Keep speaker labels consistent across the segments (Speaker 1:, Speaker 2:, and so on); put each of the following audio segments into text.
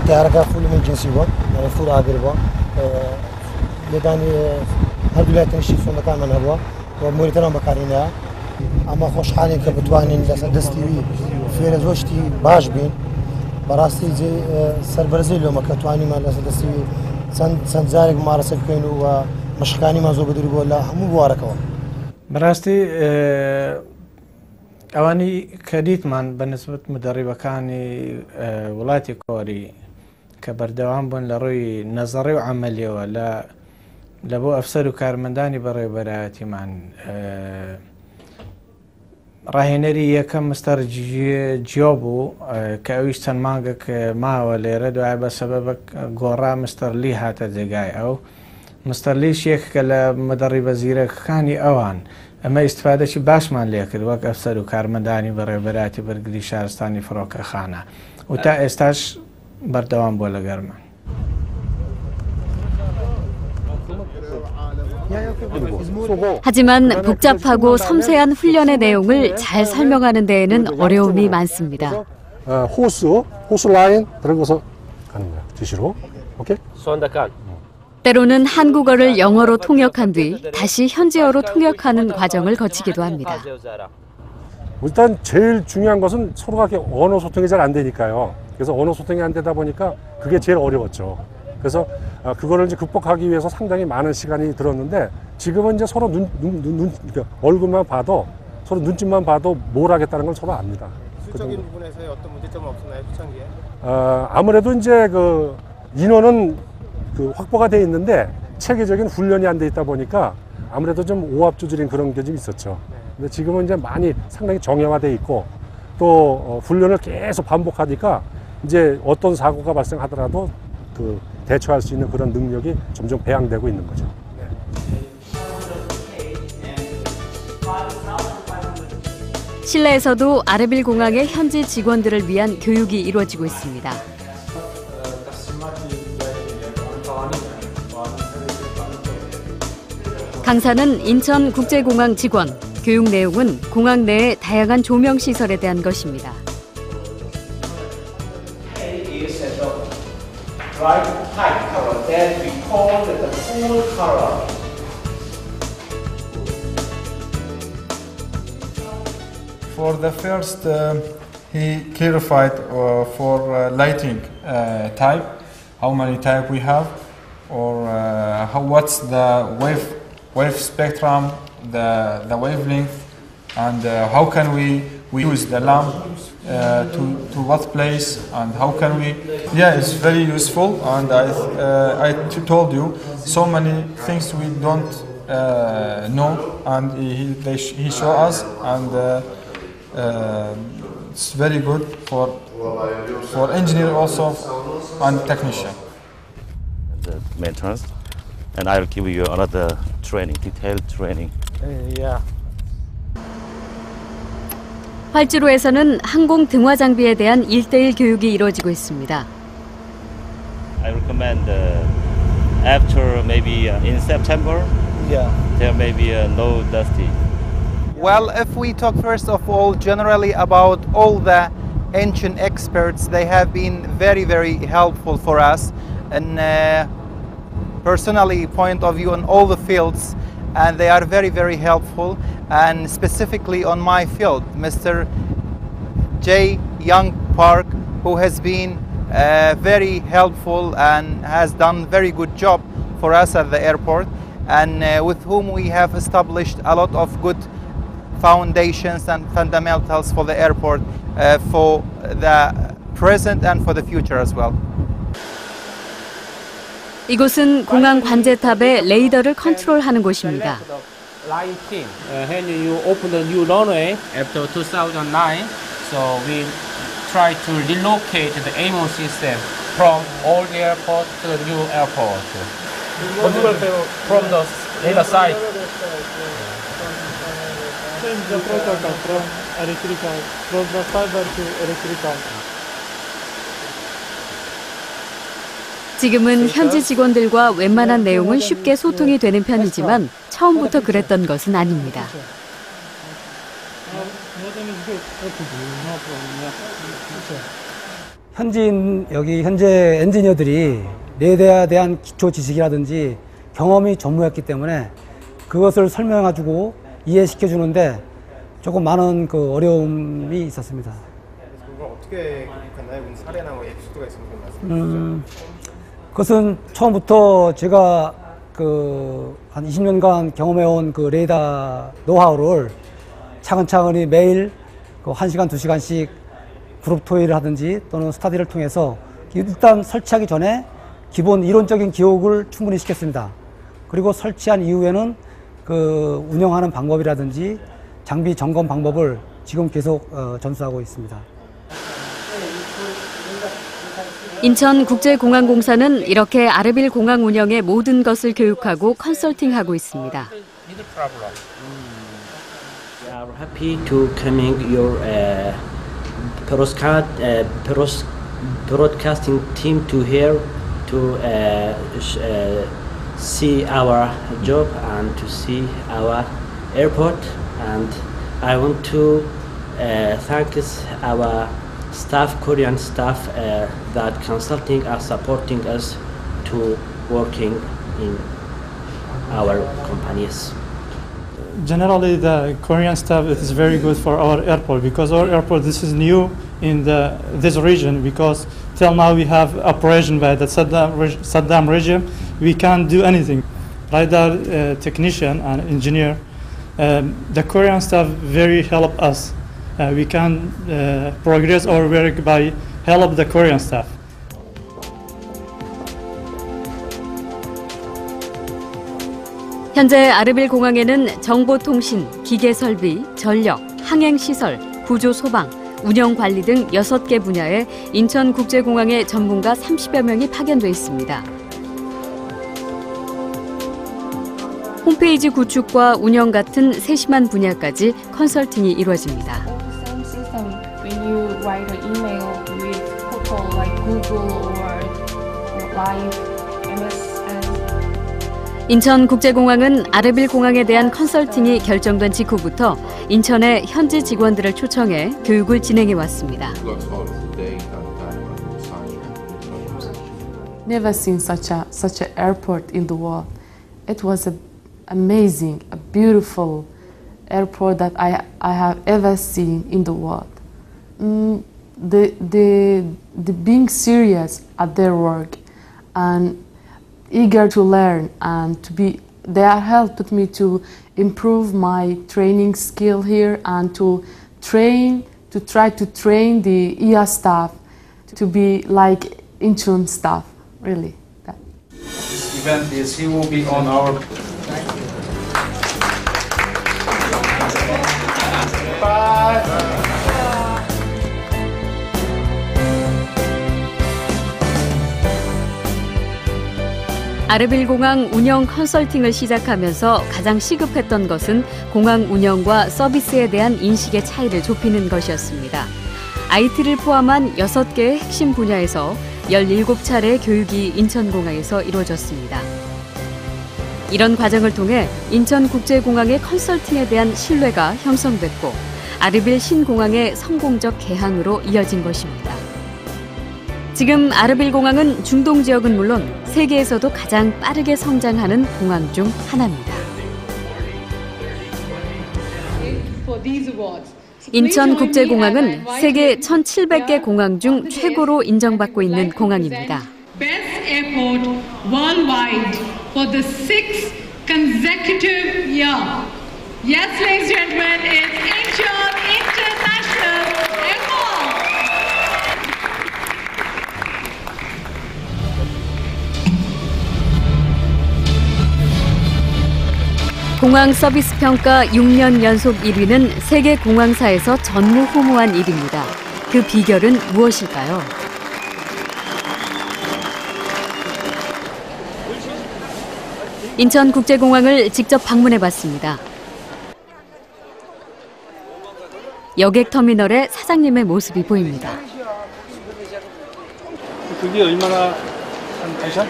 Speaker 1: تیارەکە فولمن جنسی بووە فول ئاگر بووە لێدانی هەردوولایەتەنیشتی سۆندەکانمان هەبووە و مۆریتەرمان بەکارهێنایە ئەمە خۆشحاڵین کە بتوانین لەسەر دەستیوی فێرە زۆر شتی باش بین بەڕاستی سەربەرزەی لۆمەکە توانیمان لەسەر دەستیوی چەند جارێک مارەسە بکەین و مەشقەکانیمان زۆر بەدوور بووە لە هەموو بوارەکەوە
Speaker 2: بەڕاستی ئەوانی کە دیتمان بە نسبەت مدەڕیبەکانی وڵاتی کۆری کە بەردەوام بوون لە ڕووی نەزەڕی و عەمەلیەوە لە بۆ ئەفسەر و کارمەندانی بەڕێوەبەرایەتیمان ڕاهێنەری یەکەم مستەر جیۆ بوو کە ئەویش چەند مانگێک ماوە لێرە دوای بە سەبەبە گۆڕا مستەر لی هاتە جێگای ئەو مستەر لیش یەکێکە لە مدەڕی بەزیرەکانی ئەوان ئەمە ئیستفادەی باشمان لێ کرد وەک ئەفسەر و کارمەندانی بەڕێوەبەراتی بەرگری شارستانی فڕۆکەخانە و تا ئێستاش بەردەوام بۆ لەگەرمان.
Speaker 3: 하지만 복잡하고 섬세한 훈련의 내용을 잘 설명하는 데에는 어려움이 많습니다.
Speaker 4: 호스 라인 들어가서 가는 거야. 지시로. 오케이?
Speaker 5: 손다칸.
Speaker 3: 때로는 한국어를 영어로 통역한 뒤 다시 현지어로 통역하는 과정을 거치기도 합니다.
Speaker 4: 일단 제일 중요한 것은 서로가 언어 소통이 잘 안 되니까요. 그래서 언어 소통이 안 되다 보니까 그게 제일 어려웠죠. 그래서 그거를 이제 극복하기 위해서 상당히 많은 시간이 들었는데 지금은 이제 서로 그러니까 얼굴만 봐도 서로 눈짓만 봐도 뭘 하겠다는 걸 서로 압니다.
Speaker 6: 수적인 부분에서의 어떤 문제점은 없었나요, 초창기에?
Speaker 4: 아무래도 이제 그 인원은 그 확보가 돼 있는데 체계적인 훈련이 안 돼 있다 보니까 아무래도 좀 오합조절인 그런 게 좀 있었죠. 근데 지금은 이제 많이 상당히 정형화돼 있고 또 훈련을 계속 반복하니까 이제 어떤 사고가 발생하더라도 그 대처할 수 있는 그런 능력이 점점 배양되고 있는 거죠.
Speaker 3: 실내에서도 아르빌 공항의 현지 직원들을 위한 교육이 이루어지고 있습니다. 강사는 인천국제공항 직원, 교육 내용은 공항 내의 다양한 조명 시설에 대한 것입니다.
Speaker 7: For the first, he clarified for lighting type, how many type we have, or what's the wave spectrum, the wavelength, and how can we use the lamp to what place, and how can we? Yeah, it's very useful, and I told you so many things we don't know, and he show us, and it's very good for engineer also and technician.
Speaker 5: The maintenance, and I'll give you another training, detailed training.
Speaker 2: Yeah.
Speaker 3: 활주로에서는 항공 등화 장비에 대한 1:1 교육이 이루어지고 있습니다.
Speaker 5: I recommend after maybe in September, there may be no dusty.
Speaker 6: Well, if we talk first of all generally about all the ancient experts, they have been very, very helpful for us and personally point of view on all the fields, and they are very, very helpful. And specifically on my field, Mr. J. Young Park, who has been very helpful and has done very good job for us at the airport, and with whom we have established a lot of good foundations and fundamentals for the airport for the present and for the future as well.
Speaker 3: 이곳은 공항 관제탑의 레이더를 컨트롤하는 곳입니다.
Speaker 8: Line team. When you open the new runway after 2009, so we try to relocate the AMO system from old airport to the new airport. From the other side.
Speaker 9: Change the protocol from the fiber to electrical.
Speaker 3: 지금은 현지 직원들과 웬만한 내용은 쉽게 소통이 되는 편이지만 처음부터 그랬던 것은 아닙니다.
Speaker 10: 여기 현재 엔지니어들이 레이더에 대한 기초 지식이라든지 경험이 전무했기 때문에 그것을 설명해주고 이해시켜주는데 조금 많은 그 어려움이 있었습니다.
Speaker 11: 그걸 어떻게 극복했나요? 사례나 뭐 에피소드가 있으면 말씀해 주시죠.
Speaker 10: 그것은 처음부터 제가 한 20년간 경험해온 그 레이더 노하우를 차근차근히 매일 1시간, 2시간씩 그룹 토의를 하든지 또는 스타디를 통해서 일단 설치하기 전에 기본 이론적인 기억을 충분히 시켰습니다. 그리고 설치한 이후에는 그 운영하는 방법이라든지 장비 점검 방법을 지금 계속 전수하고 있습니다.
Speaker 3: 인천국제공항공사는 이렇게 아르빌 공항 운영의 모든 것을 교육하고 컨설팅하고 있습니다.
Speaker 12: We are happy to coming your broadcasting team to here to see our job and to see our airport, and I want to thank our staff, Korean staff, that consulting are supporting us to working in our companies.
Speaker 9: Generally, the Korean staff is very good for our airport, because our airport, this is new in this region, because till now we have operation by the Saddam regime. We can't do anything. Radar technician and engineer, the Korean staff very help us. We can progress our work by help the Korean staff.
Speaker 3: 현재 아르빌 공항에는 정보통신, 기계설비, 전력, 항행시설, 구조소방, 운영관리 등 6개 분야에 인천국제공항의 전문가 30여 명이 파견돼 있습니다. 홈페이지 구축과 운영 같은 세심한 분야까지 컨설팅이 이루어집니다.
Speaker 13: When you write an email with portal like Google or Live, MSN.
Speaker 3: 인천국제공항은 아르빌 공항에 대한 컨설팅이 결정된 직후부터 인천에 현지 직원들을 초청해 교육을 진행해 왔습니다.
Speaker 13: Never seen such an airport in the world. It was amazing, a beautiful airport that I have ever seen in the world. The being serious at their work and eager to learn and they are helped me to improve my training skill here and to try to train the EA staff to be like Incheon staff, really.
Speaker 7: This event he will be on our. Bye.
Speaker 3: 아르빌 공항 운영 컨설팅을 시작하면서 가장 시급했던 것은 공항 운영과 서비스에 대한 인식의 차이를 좁히는 것이었습니다. IT를 포함한 6개의 핵심 분야에서 17차례의 교육이 인천공항에서 이루어졌습니다. 이런 과정을 통해 인천국제공항의 컨설팅에 대한 신뢰가 형성됐고 아르빌 신공항의 성공적 개항으로 이어진 것입니다. 지금 아르빌 공항은 중동 지역은 물론 세계에서도 가장 빠르게 성장하는 공항 중 하나입니다. 인천국제공항은 세계 1,700개 공항 중 최고로 인정받고 있는 공항입니다.
Speaker 14: Best airport worldwide for the 6th consecutive year. Yes, ladies and gentlemen, it's Incheon International Airport.
Speaker 3: 공항 서비스 평가 6년 연속 1위는 세계 공항사에서 전무후무한 일입니다. 그 비결은 무엇일까요? 인천국제공항을 직접 방문해봤습니다. 여객터미널의 사장님의 모습이 보입니다.
Speaker 15: 그게 얼마나 한 시간?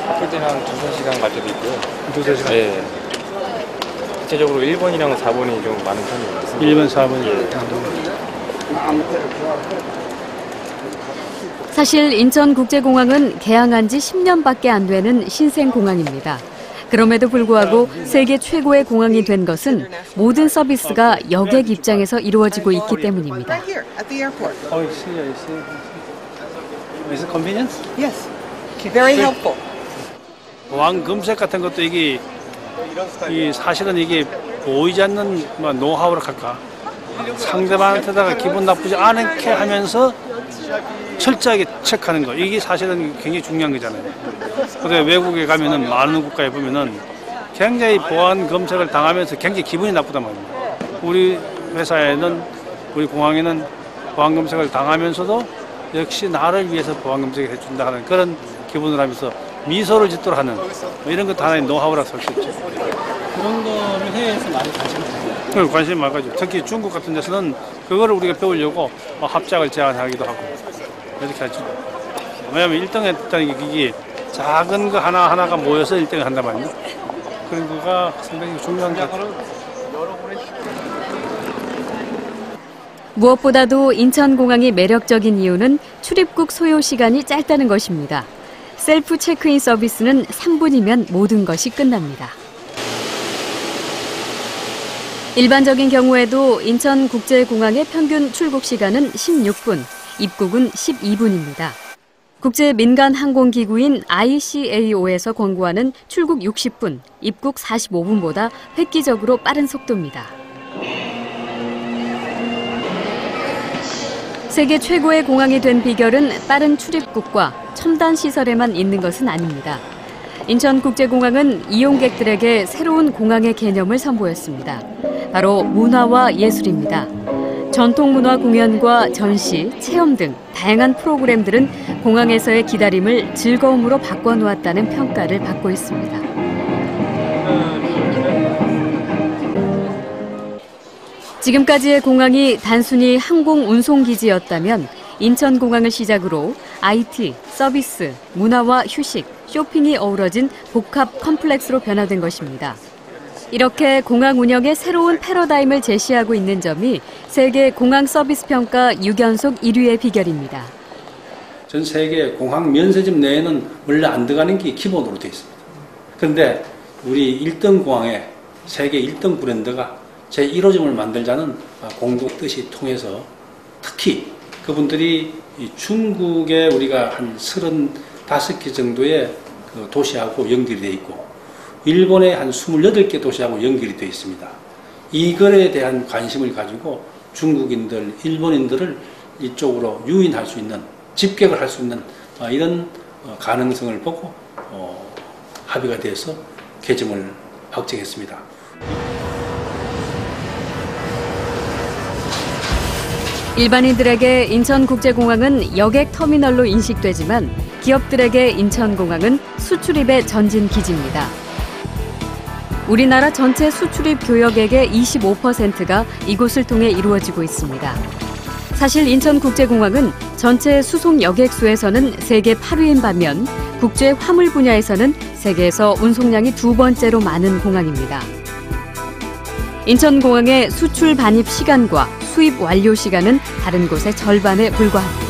Speaker 15: 바쁠 때는 한 2-3시간 갈 때도 있고요. 2-3시간? 네. 대체적으로 1번이랑 4번이 좀 많은 편이에요. 1번, 4번이? 예.
Speaker 3: 사실 인천국제공항은 개항한 지 10년밖에 안 되는 신생공항입니다. 그럼에도 불구하고 세계 최고의 공항이 된 것은 모든 서비스가 여객 입장에서 이루어지고 있기 때문입니다.
Speaker 16: Is it convenience?
Speaker 17: Yes. Very helpful.
Speaker 16: 보안 검색 같은 것도 이게 사실은 이게 보이지 않는 노하우라 할까? 상대방한테다가 기분 나쁘지 않게 하면서 철저하게 체크하는 거. 이게 사실은 굉장히 중요한 거잖아요. 근데 외국에 가면은 많은 국가에 보면은 굉장히 보안 검색을 당하면서 굉장히 기분이 나쁘단 말입니다. 우리 회사에는 우리 공항에는 보안 검색을 당하면서도 역시 나를 위해서 보안 검색을 해준다 하는 그런 기분을 하면서 미소를 짓도록 하는 이런 것도 하나의 노하우라고 할 수 있죠.
Speaker 8: 그런 거를 해외에서 많이 관심을
Speaker 16: 관심이 많이 가지고 특히 중국 같은 데서는 그거를 우리가 배우려고 합작을 제안하기도 하고 이렇게 하죠. 왜냐하면 1등 했다는 게 이게 작은 거 하나하나가 모여서 1등을 한단 말이에요. 그런 거가 상당히 중요한 것 같아요.
Speaker 3: 무엇보다도 인천공항이 매력적인 이유는 출입국 소요 시간이 짧다는 것입니다. 셀프 체크인 서비스는 3분이면 모든 것이 끝납니다. 일반적인 경우에도 인천국제공항의 평균 출국 시간은 16분, 입국은 12분입니다. 국제 민간 항공기구인 ICAO에서 권고하는 출국 60분, 입국 45분보다 획기적으로 빠른 속도입니다. 세계 최고의 공항이 된 비결은 빠른 출입국과 첨단 시설에만 있는 것은 아닙니다. 인천국제공항은 이용객들에게 새로운 공항의 개념을 선보였습니다. 바로 문화와 예술입니다. 전통문화 공연과 전시, 체험 등 다양한 프로그램들은 공항에서의 기다림을 즐거움으로 바꿔놓았다는 평가를 받고 있습니다. 지금까지의 공항이 단순히 항공 운송기지였다면 인천공항을 시작으로 IT, 서비스, 문화와 휴식, 쇼핑이 어우러진 복합 컴플렉스로 변화된 것입니다. 이렇게 공항 운영의 새로운 패러다임을 제시하고 있는 점이 세계 공항 서비스 평가 6연속 1위의 비결입니다.
Speaker 18: 전 세계 공항 면세점 내에는 원래 안 들어가는 게 기본으로 되어 있습니다. 그런데 우리 1등 공항에 세계 1등 브랜드가 제1호점을 만들자는 공동 뜻이 통해서 특히 그분들이 중국에 우리가 한 35개 정도의 도시하고 연결이 되어 있고 일본에 한 28개 도시하고 연결이 되어 있습니다. 이거에 대한 관심을 가지고 중국인들, 일본인들을 이쪽으로 유인할 수 있는, 집객을 할 수 있는 이런 가능성을 보고 합의가 돼서 개점을 확정했습니다.
Speaker 3: 일반인들에게 인천국제공항은 여객 터미널로 인식되지만 기업들에게 인천공항은 수출입의 전진 기지입니다. 우리나라 전체 수출입 교역액의 25%가 이곳을 통해 이루어지고 있습니다. 사실 인천국제공항은 전체 수송 여객 수에서는 세계 8위인 반면 국제 화물 분야에서는 세계에서 운송량이 2번째로 많은 공항입니다. 인천공항의 수출 반입 시간과 수입 완료 시간은 다른 곳의 절반에 불과합니다.